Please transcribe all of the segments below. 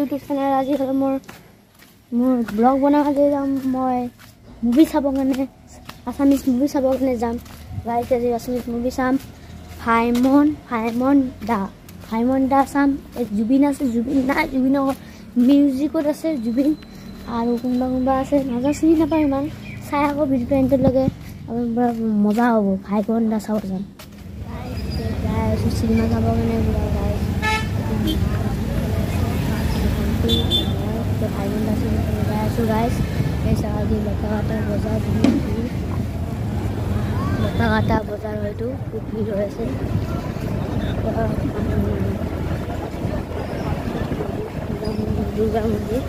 YouTube channel আজি মোৰ blog বনাবলৈ যাম মই মুভি চাব কাৰণে আছামিজ মুভি চাব কাৰণে যাম গাইজ আজি আছামিজ মুভি চাম ফাইমন দা চাম জুবিন আছে জুবিন মিউজিকত আছে জুবিন আৰু কোনোবা আছে নাজা চিনি নাপায় ইমান চাই আকৌ ভিডিঅ'টো এণ্ড লাগে মজা হ'ব ফাইমন দা চাব যাম চিনেমা চাব কাৰণে guys ऐसा आज लतागाटा बाजार হয়তো খুব ভিড় হয়েছে দুর্গা মন্দির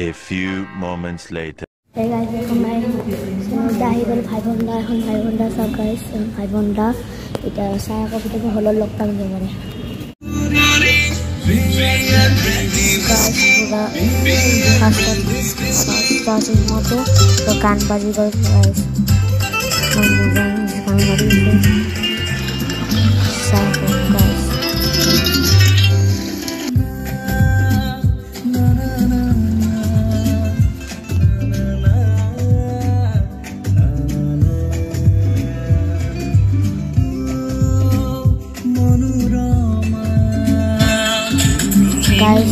A few moments later Hey guys welcome back দাহিবল 5 ঘন্টা এখন 5 ঘন্টা সব guys 5 ঘন্টা এটা সারা কপিতে হলো লকডাউন করে moto tekan baju guys guys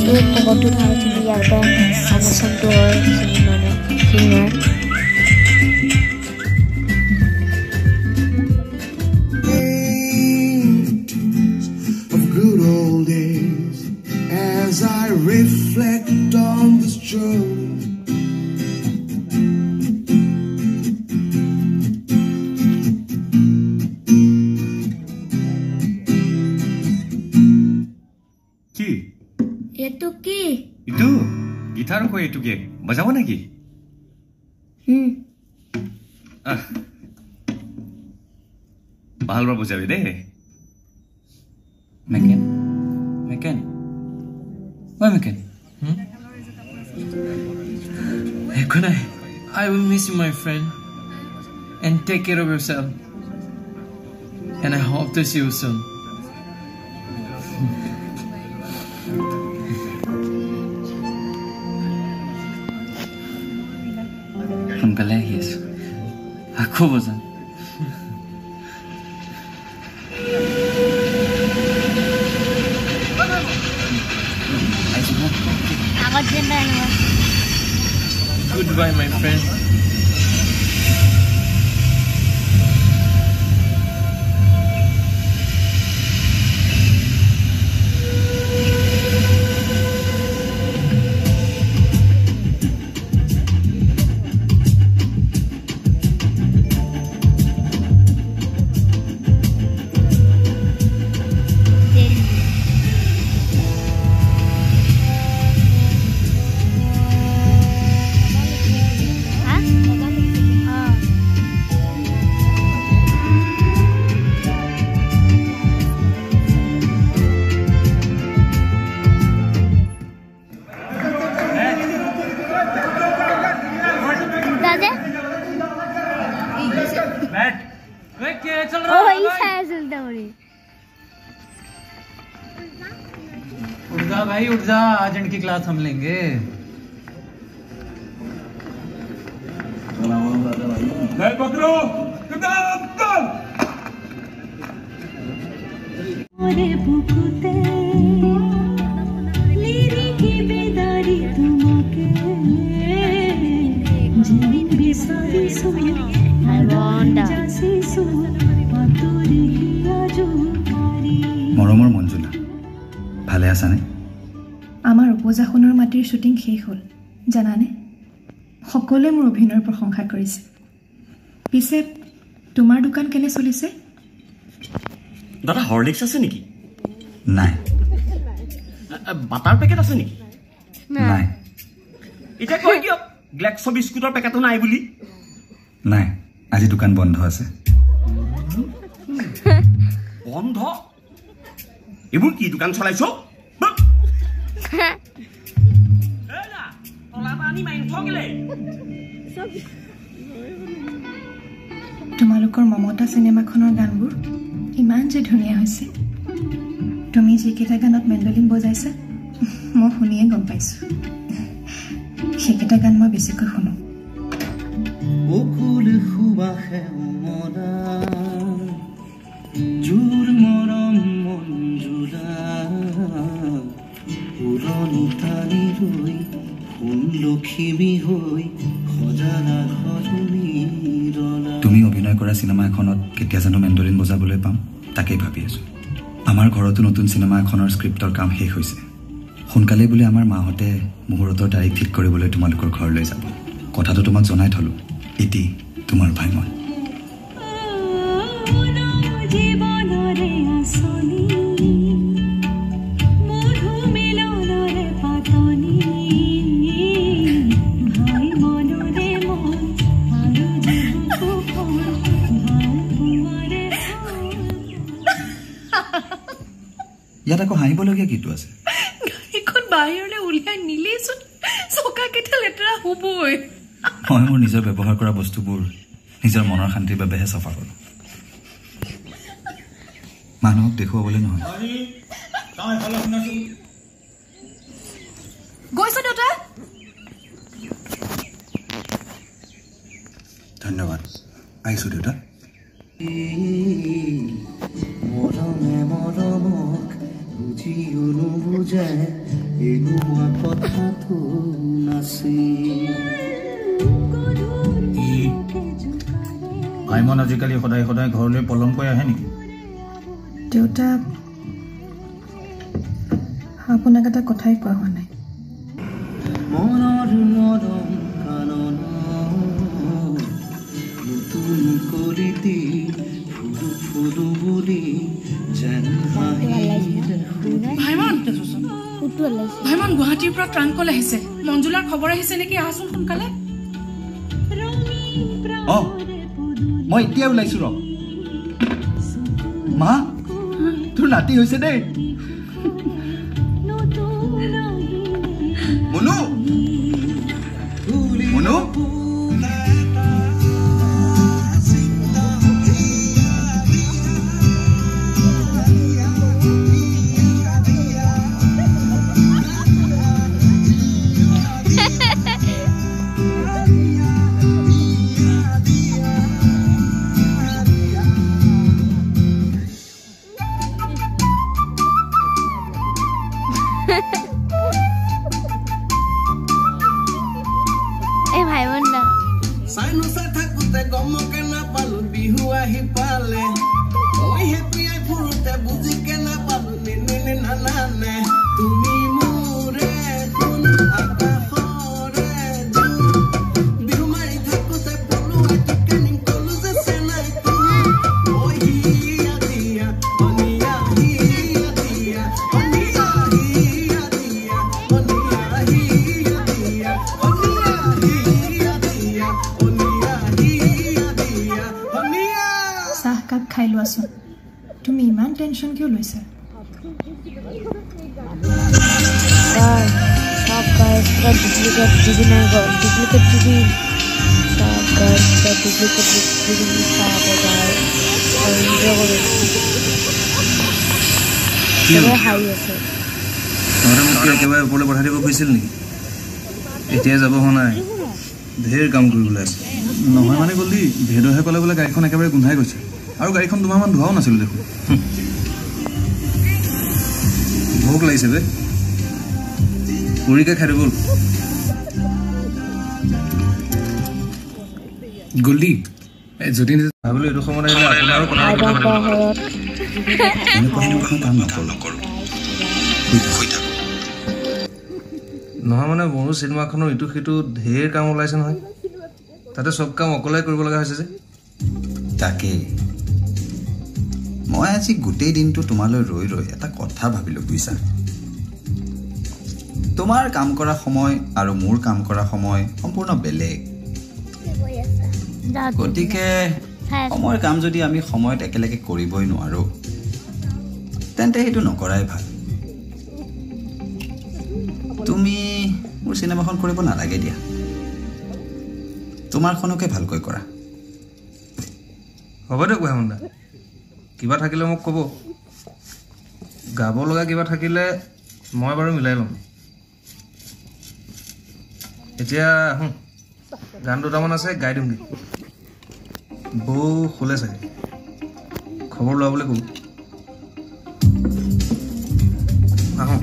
ini pokoknya harus dibiarkan ada sentuh gimana singer of good old days as I reflect on this journey Itu gitar ko itu ge bajawa lagi bahal bro bajawe deh Mekan why Mekan Kunai I will miss you my friend and take care of yourself and I hope to see you soon সোনকালে আহি আছো আকৌ বজাম goodbye my friend भाई उठ जा आज इनकी class हम लेंगे पकड़ो মৰমৰ মঞ্জুলা ভালে আছানে আমাৰ উপজাখনৰ মাটিৰ শুটিং শেষ হ'ল জানানে সকলোৱে মোৰ অভিনয়ৰ প্ৰশংসা কৰিছে পিছে তোমাৰ দোকান কেনে চলিছে দাদা হৰলিক্স আছে নেকি নাই বাটাৰ পেকেট আছে নেকি নাই এটা কৈ দিও গ্লেক্সো বিস্কুটৰ পেকেটো নাই বুলি নাই আজি দোকান বন্ধ আছে বন্ধ এবোৰ কি দোকান চলাইছো এলা তলা পানী মাইন থগলে তোমালোকৰ মমতা সিনেমাখনৰ গানবোৰ ইমান যে ধুনীয়া হৈছে তুমি যিকেইটা গানত মেণ্ডলিন বজাইছা মই শুনিয়ে গম পাইছোঁ সেইকেইটা গান মই বেছিকৈ শুনো বকুল সুবাসে মৰা জোৰ মৰম মঞ্জুৰা পুৰণি টানি ৰৈ সোণ লখিমী হৈ সজানা ঘৰনি ৰলা তুমি অভিনয় কৰা চিনেমা এখনত কেতিয়া জানো মেণ্ডলিন বজাবলৈ পাম তাকেই ভাবি আছোঁ আমাৰ ঘৰতো নতুন চিনেমা এখনৰ স্ক্ৰিপ্টৰ কাম শেষ হৈছে সোনকালে বুলি আমাৰ মাহঁতে মুহূৰ্তৰ তাৰিখ ঠিক কৰিবলৈ তোমালোকৰ ঘৰলৈ যাব কথাটো তোমাক জনাই থলো এটি তোমাৰ ভাইমন ইয়াত আকৌ হাঁহিবলগীয়া কিটো আছে গাড়ীখন বাহিৰলৈ উলিয়াই নিলেইচোন চকাকেইটা লেতেৰা হ'বই মই মোৰ নিজৰ ব্যৱহাৰ কৰা বস্তুবোৰ নিজৰ মনৰ শান্তিৰ বাবেহে চাফা কৰোঁ মানুহক দেখুৱাবলৈ নহয় গৈছে দেউতা ধন্যবাদ আহিছোঁ দেউতা মৰমে মৰমক বুজিও নুবুজাই এনেকুৱা কথাটো নাছিল ভাইমন আজিকালি সদায় সদায় ঘৰলৈ পলমকৈ আহে নেকি দেউতা আপোনাক এটা কথাই কোৱা হোৱা নাই মনৰ মৰম কানন নতুন কলিতে ফুৰু ফুৰু বুলি যেন ভাইমন ভাইমন গুৱাহাটীৰ পৰা ট্ৰাংকল আহিছে মঞ্জুলাৰ খবৰ আহিছে নেকি আহচোন সোনকালে মই এতিয়া ওলাইছোঁ ৰ মা তোৰ নাতি হৈছে দেই মুনু মুনু তুমি ইমান টেনশ্যন কিয় লৈছা সব গাইস পুরো ডুপ্লিকেট টিভি নাই ডুপ্লিকেট টিভি সব গাইস পুরো ডুপ্লিকেট টিভি খারাপ হয়ে যায় আর এনজয় করে সবাই হাই আছে তোমার মুখে একেবারে উপরে পঠাই দিব কৈছিল নেকি এতিয়া যাব নাই ঢেৰ কাম কৰিবলৈ আছে নহয় মানে গলি ভেদহে ক'লে বোলে গাড়ীখন একেবাৰে গোন্ধাই গৈছে আৰু গাড়ীখন দুমাহমান ধোৱাও নাছিল দেখোন ভোক লাগিছে বে পুৰিকে খাই গ'ল গলি যদি ভাবিলো এইটো সময়ত আহিলে আপোনাৰো কথা নহয় মানে মোৰ চিনেমাখনৰ ইটো সিটো ঢেৰ কাম ওলাইছে নহয় তাতে চব কাম অকলে কৰিব লগা হৈছে যে তাকে মই আজি গোটেই দিনটো তোমালৈ ৰৈ ৰৈ এটা কথা ভাবিলো বুইছা তোমাৰ কাম কৰা সময় আৰু মোৰ কাম কৰা সময় সম্পূৰ্ণ বেলেগ গতিকে সময়ৰ কাম যদি আমি সময়ত একেলগে কৰিবই নোৱাৰো তেন্তে সেইটো নকৰাই ভাল তুমি মোৰ চিনেমাখন কৰিব নালাগে দিয়া তোমাৰখনকে ভালকৈ কৰা হ'ব দে কুহামন্দা কিবা থাকিলে মোক ক'ব গাব লগা কিবা থাকিলে মই বাৰু মিলাই ল'ম এতিয়া গান দুটামান আছে গাই দিমগৈ বৌ শুলে চাগে খবৰ লোৱাবলৈ ক'ব আহোঁ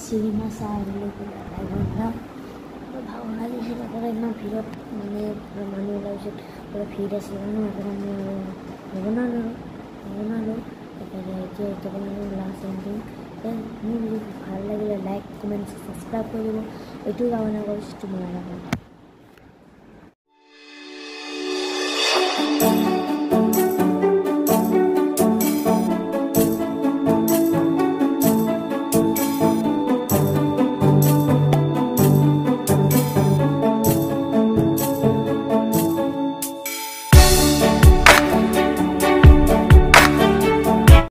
চিনেমা চাই ভালো লাগিছিল আপোনাৰ ইমান ভিৰত মানে মানুহ ওলাইছিল পুৰা ভিৰ আছিল নবনালোঁ এতিয়া বনালোঁ লাষ্ট এণ্ডিং মোৰ ভাল লাগিলে লাইক কমেণ্ট ছাবস্ক্ৰাইব কৰি দিব এইটো কাৰণে কৰিছোঁ তোমাৰ